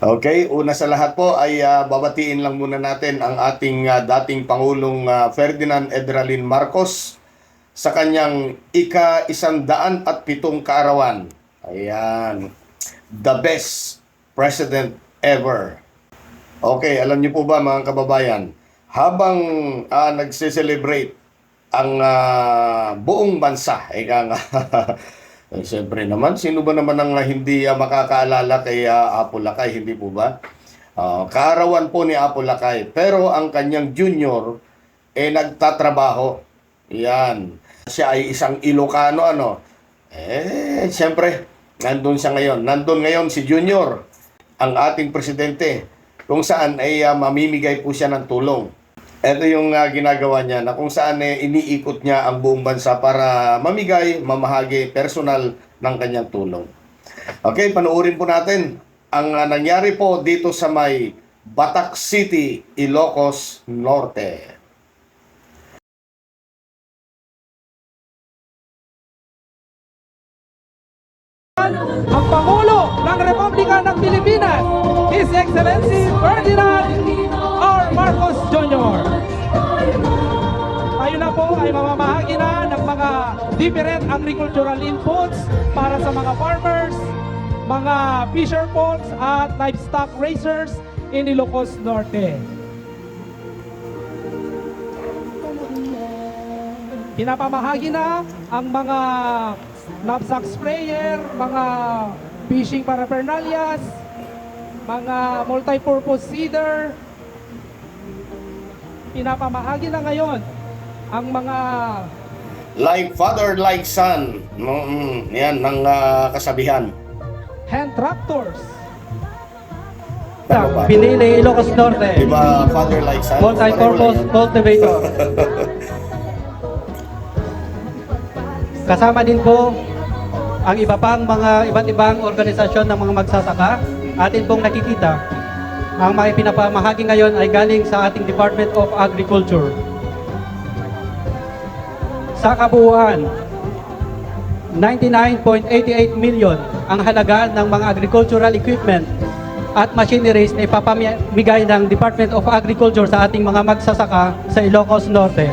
Okay, una sa lahat po ay babatiin lang muna natin ang ating dating Pangulong Ferdinand Edralin Marcos sa kanyang ika-107 kaarawan. Ayan, the best president ever. Okay, alam niyo po ba mga kababayan, habang nagse-celebrate ang buong bansa, ika nga, eh, siyempre naman, sino ba naman ang hindi makakaalala kay Apo Lakay, hindi po ba? Kaarawan po ni Apo Lakay, pero ang kanyang junior nagtatrabaho. Yan. Siya ay isang Ilocano, siyempre, nandun siya ngayon. Nandun ngayon si Junior, ang ating presidente, kung saan ay mamimigay po siya ng tulong. Ito yung ginagawa niya na kung saan iniikot niya ang buong bansa para mamigay, mamahagi personal ng kanyang tulong. Okay, panoorin po natin ang nangyari po dito sa may Batak City, Ilocos Norte. Ang Pangulo ng Republika ng Pilipinas, His Excellency Ferdinand R. Marcos Jr. Tayo na po ay mamamahagi na ng mga different agricultural inputs para sa mga farmers, mga fisher folks at livestock raisers in Ilocos Norte. Pinapamahagi na ang mga knapsack sprayer, mga fishing paraphernalias, mga multi-purpose seeder. Pinapamahagi na ngayon ang mga Like father, like son. Yan ang kasabihan. hand tractors. Ano ba? Pinili Ilocos Norte, Diba father, like son? multi-purpose cultivator. Kasama din po ang iba pang mga iba't ibang organisasyon ng mga magsasaka. Atin pong nakikita, ang mga pinapamahagi ngayon ay galing sa ating Department of Agriculture. Sa kabuuan, 99.88 million ang halaga ng mga agricultural equipment at machineries na ipapamigay ng Department of Agriculture sa ating mga magsasaka sa Ilocos Norte.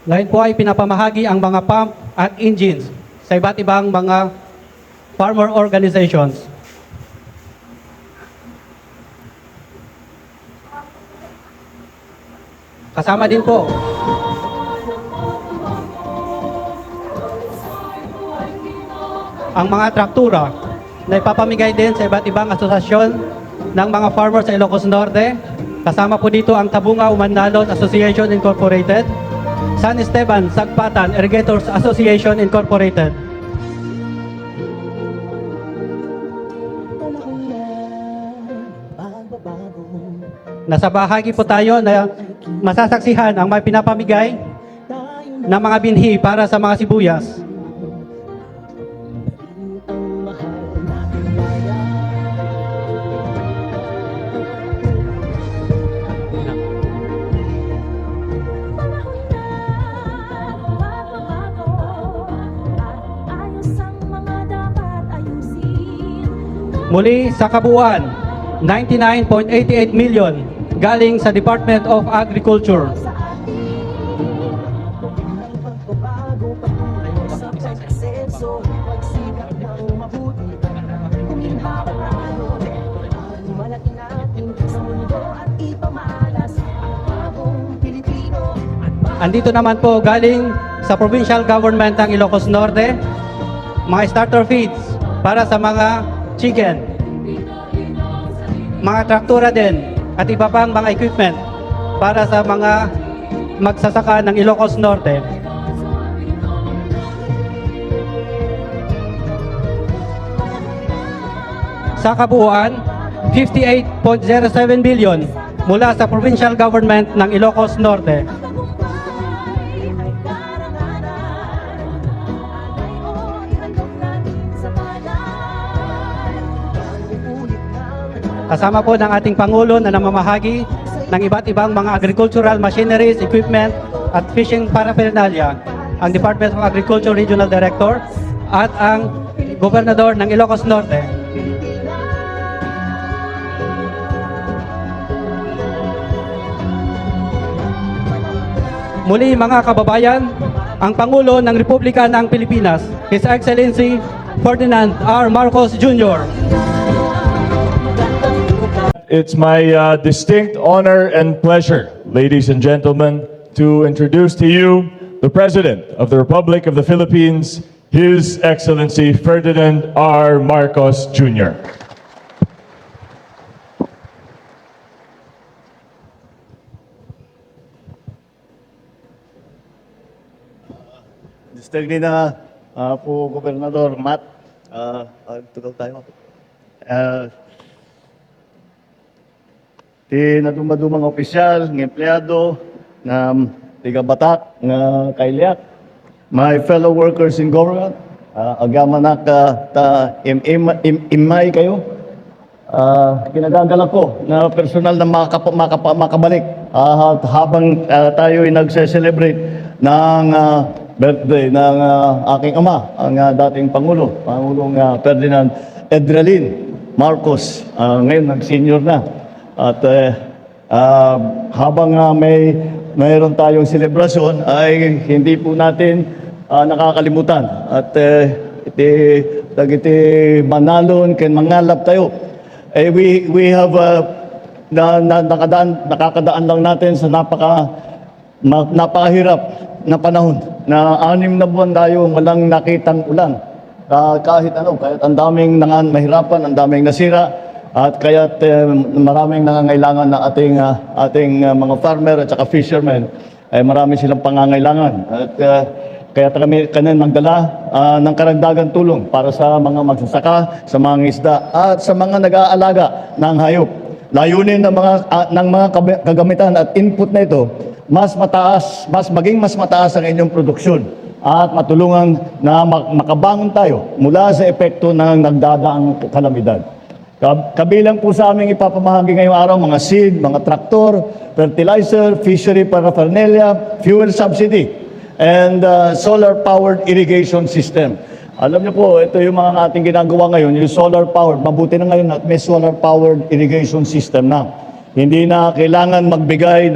Ngayon po ay pinapamahagi ang mga pump at engines sa iba't ibang mga farmer organizations. Kasama din po ang mga traktura na ipapamigay din sa iba't ibang asosasyon ng mga farmers sa Ilocos Norte. Kasama po dito ang Tabunga Umandalon Association Incorporated, San Esteban Sagpatan Irrigators Association Incorporated. Nasa bahagi po tayo na masasaksihan ang may pinapamigay ng mga binhi para sa mga sibuyas. Muli sa kabuuan, 99.88 million galing sa Department of Agriculture. Andito naman po galing sa provincial government ng Ilocos Norte, mga starter feeds para sa mga chicken, mga traktura din at iba pang mga equipment para sa mga magsasaka ng Ilocos Norte. Sa kabuuan, 58.07 billion mula sa provincial government ng Ilocos Norte. Kasama po ng ating Pangulo na namamahagi ng iba't ibang mga agricultural machineries, equipment at fishing paraphernalia ang Department of Agriculture Regional Director at ang Gobernador ng Ilocos Norte. Muli mga kababayan, ang Pangulo ng Republika ng Pilipinas, His Excellency Ferdinand R. Marcos Jr. It's my distinct honor and pleasure, ladies and gentlemen, to introduce to you the President of the Republic of the Philippines, His Excellency Ferdinand R. Marcos Jr. Distinguished na po Gobernador Matt, tugaw tayo. Ti nadumang opisyal, ng empleyado, na tiga-batak, nga kailiak, my fellow workers in government, agama na ta imay kayo, kinagagala ko na personal na makabalik habang tayo ay nagse-celebrate ng birthday ng aking ama, ang dating Pangulong Ferdinand Edralin Marcos. Ngayon, nag-senior na. At habang mayroon tayong selebrasyon, ay hindi po natin nakakalimutan. At iti manalon, ken mangalap tayo. We have nakakadaan lang natin sa napakahirap na panahon na 6 na buwan tayo walang nakitang ulan. Kahit ang daming mahirapan, ang daming nasira, at kaya't maraming nangangailangan na ating mga farmer at saka fishermen, ay marami silang pangangailangan. At kaya kami nagdala ng karagdagang tulong para sa mga magsasaka, sa mga isda, at sa mga nag-aalaga ng hayop. Layunin ng mga kagamitan at input na ito, maging mas mataas ang inyong produksyon at matulungan na makabangon tayo mula sa epekto ng nagdadaang kalamidad. Kabilang po sa aming ipapamahagi ngayong araw, mga seed, mga traktor, fertilizer, fishery paraphernalia, fuel subsidy, and solar-powered irrigation system. Alam niyo po, ito yung mga ating ginagawa ngayon, yung solar-powered. Mabuti na ngayon at may solar-powered irrigation system na. Hindi na kailangan magbigay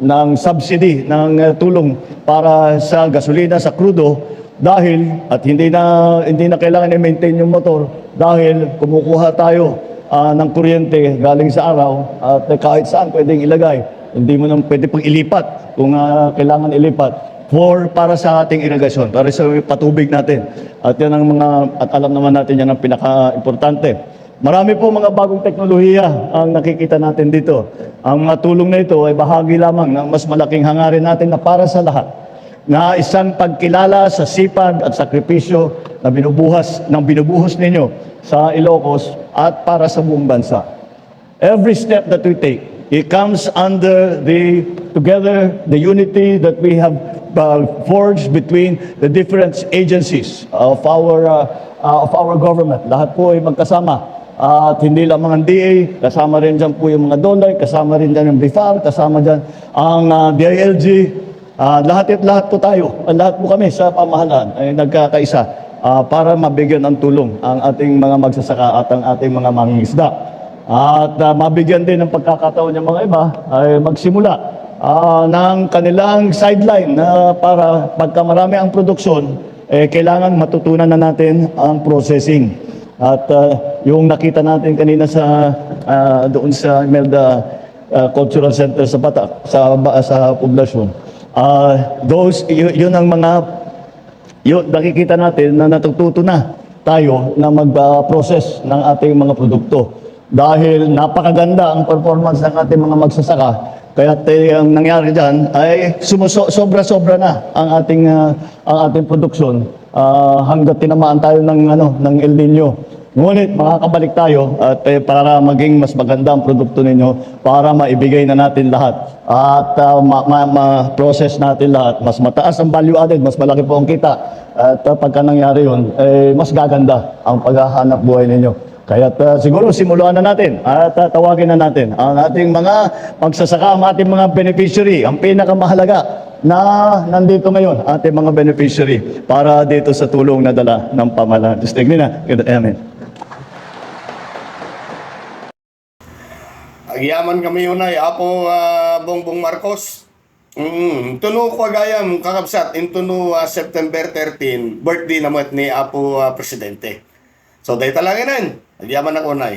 ng subsidy, ng tulong para sa gasolina, sa crudo, dahil, at hindi na kailangan i-maintain yung motor dahil kumukuha tayo ng kuryente galing sa araw at kahit saan pwedeng ilagay. Hindi mo nang pwede pang ilipat kung kailangan ilipat para sa ating irigasyon, para sa patubig natin. At yan at alam naman natin yan ang pinaka-importante. Marami po mga bagong teknolohiya ang nakikita natin dito. Ang mga tulong na ito ay bahagi lamang ng mas malaking hangarin natin na para sa lahat, na isang pagkilala sa sipag at sakripisyo na binubuhos ninyo sa Ilocos at para sa buong bansa. Every step that we take, it comes under the unity that we have forged between the different agencies of our government. Lahat po ay magkasama. At hindi lang mga DA, kasama rin dyan po yung mga DOLE, kasama rin dyan yung BIFAR, kasama dyan ang DILG. Lahat po tayo, lahat po kami sa pamahalaan ay nagkakaisa para mabigyan ng tulong ang ating mga magsasaka at ang ating mga mangingisda. At mabigyan din ng pagkakataon yung mga iba ay magsimula ng kanilang sideline na para pagka marami ang produksyon, kailangan matutunan na natin ang processing. At yung nakita natin kanina doon sa Imelda Cultural Center sa Batak, sa poblasyon, yun ang nakikita natin na natututo na tayo na mag-process ng ating mga produkto. Dahil napakaganda ang performance ng ating mga magsasaka, kaya ang nangyari dyan ay sobra-sobra na ang ating produksyon hanggat tinamaan tayo ng El Nino. Ngunit makakabalik tayo at para maging mas maganda ang produkto ninyo, para maibigay na natin lahat at ma-process natin lahat. Mas mataas ang value added, mas malaki po ang kita. At pagka nangyari yun, mas gaganda ang paghahanap buhay ninyo. Kaya siguro simulan na natin at tawagin na natin ang ating mga magsasaka, ang ating mga beneficiary, ang pinakamahalaga na nandito ngayon, ating mga beneficiary para dito sa tulong na dala ng pamahalaan. Just take me na. Amen. Agyaman kami yun ay Apo Bongbong Marcos. Tuno ko agayam kakabsat intuno September 13 birthday naman ni Apo Presidente. So dahil talangin agyaman ako na